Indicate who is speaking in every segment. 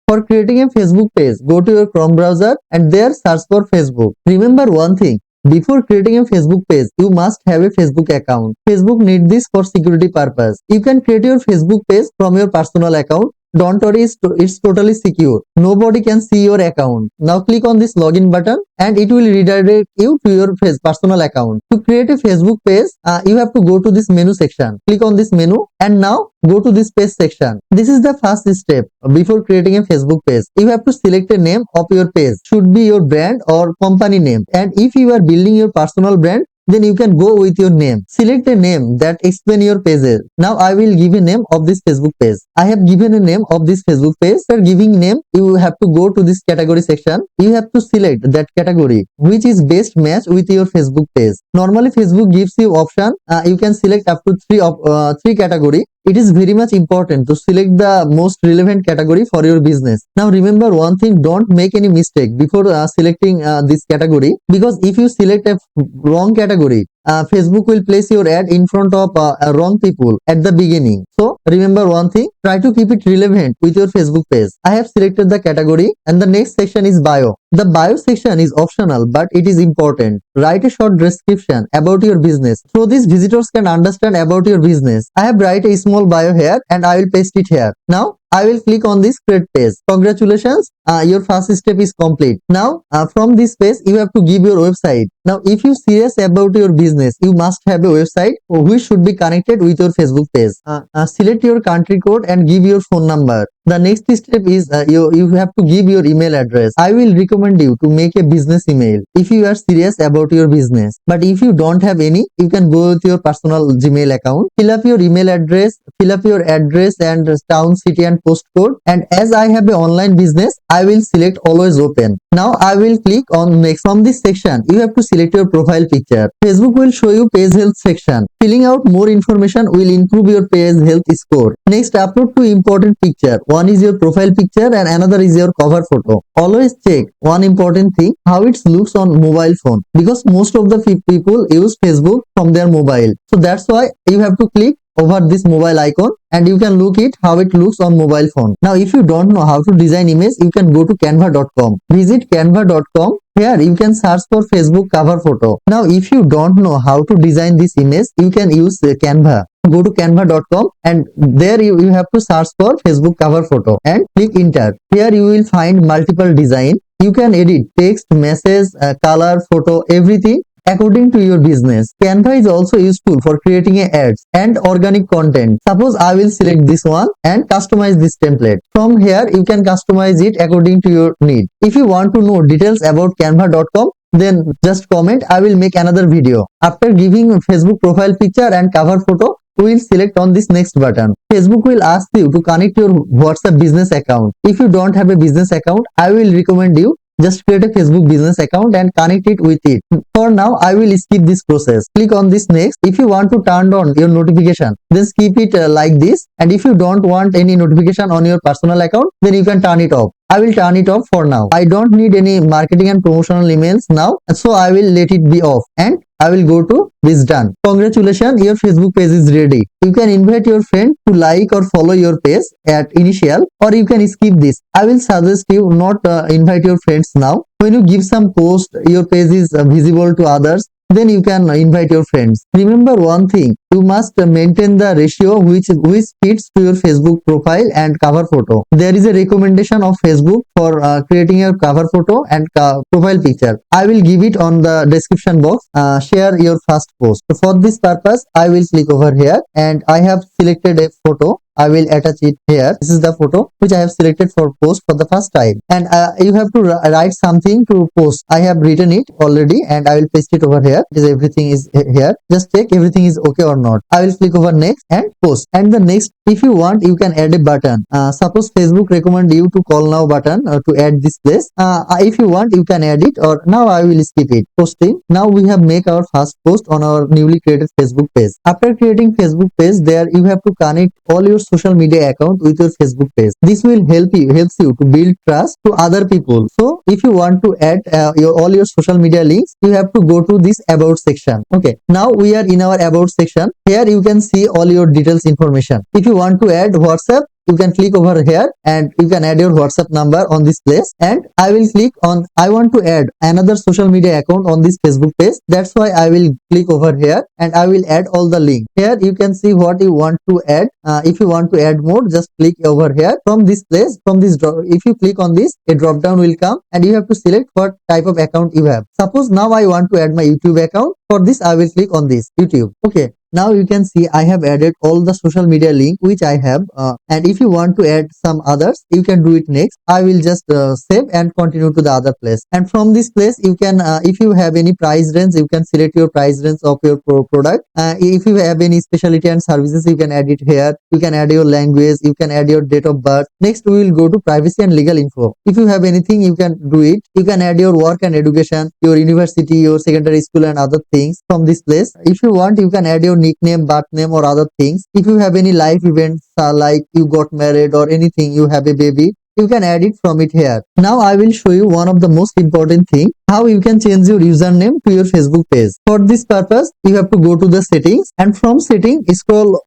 Speaker 1: For creating a Facebook page, go to your Chrome browser and there search for Facebook. Remember one thing. Before creating a Facebook page, you must have a Facebook account. Facebook needs this for security purpose. You can create your Facebook page from your personal account. Don't worry, it's totally secure. Nobody can see your account. Now click on this login button and it will redirect you to your personal account. To create a Facebook page, you have to go to this menu section. Click on this menu and now go to this page section. This is the first step before creating a Facebook page. You have to select a name of your page. Should be your brand or company name. And if you are building your personal brand, then you can go with your name. Select a name that explain your pages. Now I will give a name of this Facebook page. I have given a name of this Facebook page. For giving name, you have to go to this category section. You have to select that category which is best match with your Facebook page. Normally Facebook gives you option. You can select up to three category. It is very much important to select the most relevant category for your business. Now remember one thing, don't make any mistake before selecting this category, because if you select a wrong category, Facebook will place your ad in front of wrong people at the beginning. So remember one thing, try to keep it relevant with your Facebook page. I have selected the category and the next section is bio. The bio section is optional but it is important. Write a short description about your business so these visitors can understand about your business. I have write a small bio here and I will paste it here. Now I will click on this create page. Congratulations, your first step is complete. Now from this page you have to give your website. Now if you serious about your business, you must have a website which should be connected with your Facebook page. Select your country code and give your phone number. The next step is you have to give your email address. I will recommend you to make a business email if you are serious about your business. But if you don't have any, you can go with your personal Gmail account. Fill up your email address, fill up your address and town, city and postcode. And as I have an online business, I will select always open. Now I will click on next. From this section, you have to select your profile picture. Facebook will show you page health section. Filling out more information will improve your page health score. Next, upload two important picture. One is your profile picture and another is your cover photo. Always check one important thing, how it looks on mobile phone, because most of the people use Facebook from their mobile. So that's why you have to click over this mobile icon and you can look it how it looks on mobile phone. Now if you don't know how to design image, you can go to canva.com. Visit canva.com. Here you can search for Facebook cover photo. Now if you don't know how to design this image, you can use Canva. Go to canva.com and there you have to search for Facebook cover photo and click enter. Here you will find multiple design. You can edit text, message, color, photo, everything according to your business. Canva is also useful for creating ads and organic content. Suppose I will select this one and customize this template. From here you can customize it according to your need. If you want to know details about canva.com, then just comment. I will make another video. After giving Facebook profile picture and cover photo, we will select on this next button. Facebook will ask you to connect your WhatsApp business account. If you don't have a business account, I will recommend you just create a Facebook business account and connect it with it. For now, I will skip this process. Click on this next. If you want to turn on your notification, then skip it like this. And if you don't want any notification on your personal account, then you can turn it off. I will turn it off for now. I don't need any marketing and promotional emails now, so I will let it be off and I will go to this done. Congratulations, your Facebook page is ready. You can invite your friend to like or follow your page at initial, or you can skip this. I will suggest you not invite your friends now. When you give some post, your page is visible to others, then you can invite your friends. Remember one thing, you must maintain the ratio which fits to your Facebook profile and cover photo. There is a recommendation of Facebook for creating your cover photo and profile picture. I will give it on the description box. Share your first post. So for this purpose, I will click over here and I have selected a photo. I will attach it here. This is the photo which I have selected for post for the first time. And you have to write something to post. I have written it already and I will paste it over here. Everything is here. Just check everything is okay or not. I will click over next and post. And the next, if you want, you can add a button. Suppose Facebook recommend you to call now button to add this place. If you want, you can add it, or now I will skip it. Posting. Now we have make our first post on our newly created Facebook page. After creating Facebook page, there you have to connect all your social media account with your Facebook page. This will helps you to build trust to other people. So if you want to add all your social media links, you have to go to this about section. Okay, now we are in our about section. Here you can see all your details information. If you want to add WhatsApp, you can click over here and you can add your WhatsApp number on this place, and I will click on I want to add another social media account on this Facebook page. That's why I will click over here and I will add all the link. Here you can see what you want to add. If you want to add more, just click over here from this place. From this if you click on this, a drop down will come and you have to select what type of account you have. Suppose now I want to add my YouTube account. For this I will click on this YouTube. Okay, now you can see I have added all the social media link which I have, and if you want to add some others, you can do it next. I will just save and continue to the other place, and from this place you can if you have any price range, you can select your price range of your product. If you have any specialty and services, you can add it here. You can add your language, you can add your date of birth. Next we will go to privacy and legal info. If you have anything, you can do it. You can add your work and education, your university, your secondary school and other things from this place. If you want, you can add your nickname, birth name or other things. If you have any life events like you got married or anything, you have a baby, you can add it from it here. Now I will show you one of the most important thing, how you can change your username to your Facebook page. For this purpose, you have to go to the settings, and from setting scroll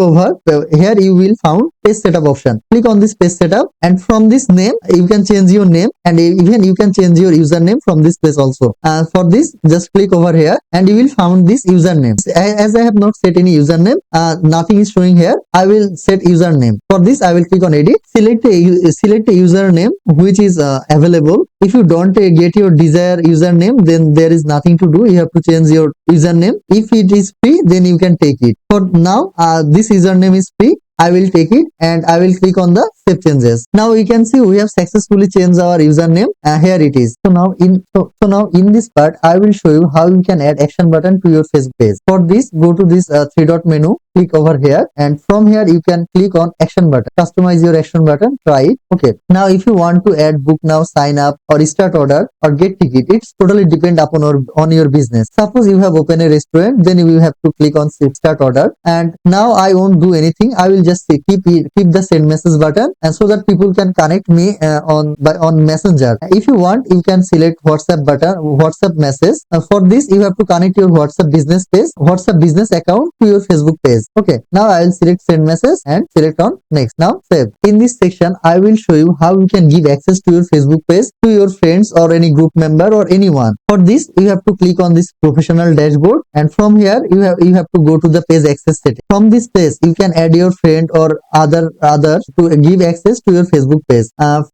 Speaker 1: over here you will found page setup option. Click on this page setup, and from this name you can change your name, and even you can change your username from this place also. For this, just click over here and you will found this username. As I have not set any username, nothing is showing here. I will set username. For this I will click on edit. Select a username which is available. If you don't get your desired username, then there is nothing to do. You have to change your username. If it is free, then you can take it. For now, this username is free. I will take it and I will click on the save changes. Now you can see we have successfully changed our username. Here it is. So now in this part, I will show you how you can add action button to your Facebook page. For this, go to this three dot menu. Click over here, and from here you can click on action button. Customize your action button. Try it. Okay. Now if you want to add book now, sign up or start order or get ticket, it's totally depend upon on your business. Suppose you have opened a restaurant, then you will have to click on start order. And now I won't do anything. I will just say keep the send message button, and so that people can connect me on Messenger. If you want, you can select WhatsApp button, WhatsApp message. For this, you have to connect your WhatsApp business page, WhatsApp business account to your Facebook page. Okay, now I will select send message and select on next. Now save. In this section, I will show you how you can give access to your Facebook page to your friends or any group member or anyone. For this, you have to click on this professional dashboard, and from here you have to go to the page access setting. From this place, you can add your friend or others to give access to your Facebook page.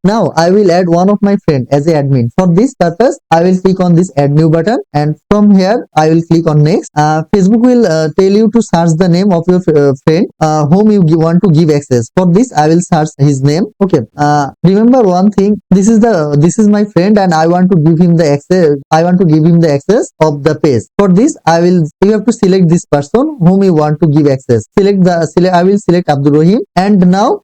Speaker 1: Now I will add one of my friend as a admin. For this purpose, I will click on this add new button, and from here I will click on next. Facebook will tell you to search the name of your friend whom you want to give access. For this, I will search his name. Okay. Remember one thing. This is my friend, and I want to give him the access. I want to give him the access of the page. For this, you have to select this person whom you want to give access. I will select Abdul Rahim, and now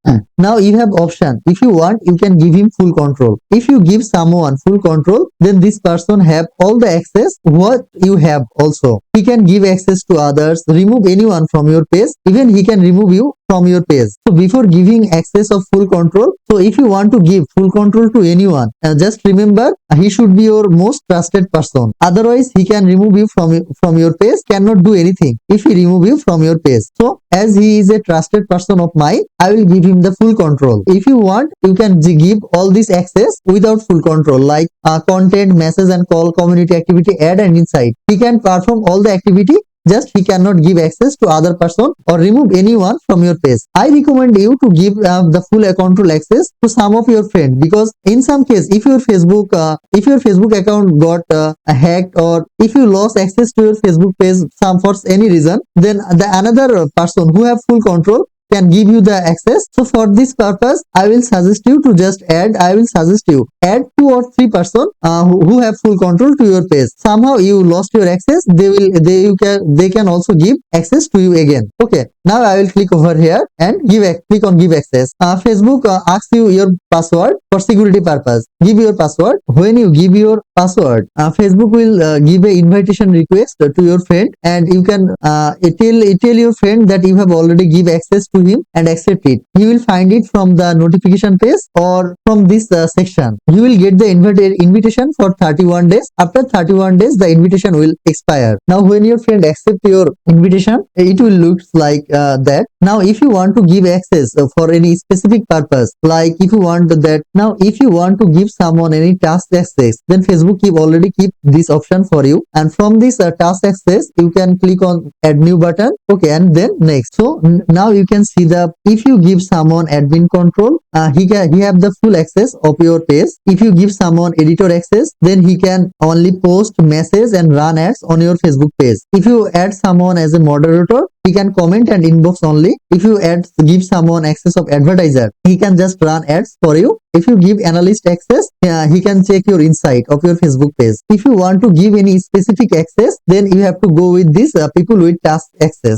Speaker 1: you have option. If you want, you can give him full control. If you give someone full control, then this person have all the access what you have also. He can give access to others, remove anyone from your page, even he can remove you from your page. So before giving access of full control, so if you want to give full control to anyone, just remember he should be your most trusted person. Otherwise, he can remove you from your page, cannot do anything if he remove you from your page. So as he is a trusted person of mine, I will give him the full control. If you want, you can give all this access without full control, like content, message and call, community activity, add and insight. He can perform all the activity, just he cannot give access to other person or remove anyone from your page. I recommend you to give the full control access to some of your friends, because in some case, if your Facebook account got hacked, or if you lost access to your Facebook page for any reason, then the another person who have full control can give you the access. So for this purpose, I will suggest you to just add 2 or 3 person who have full control to your page. Somehow you lost your access, they can also give access to you again. Okay, now I will click over here and click on give access. Facebook asks you your password for security purpose. Give your password. When you give your password, Facebook will give a invitation request to your friend, and you can tell your friend that you have already give access to to him and accept it. He will find it from the notification page or from this section. You will get the invitation for 31 days. After 31 days, the invitation will expire. Now, when your friend accept your invitation, it will look like that. Now, if you want to give access for any specific purpose, like if you want that, now if you want to give someone any task access, then Facebook already keep this option for you. And from this task access, you can click on add new button. Okay, and then next. So now you can see the if you give someone admin control, he have the full access of your page. If you give someone editor access, then he can only post message and run ads on your Facebook page. If you add someone as a moderator, he can comment and inbox only. If you give someone access of advertiser, he can just run ads for you. If you give analyst access, he can check your insight of your Facebook page. If you want to give any specific access, then you have to go with this people with task access.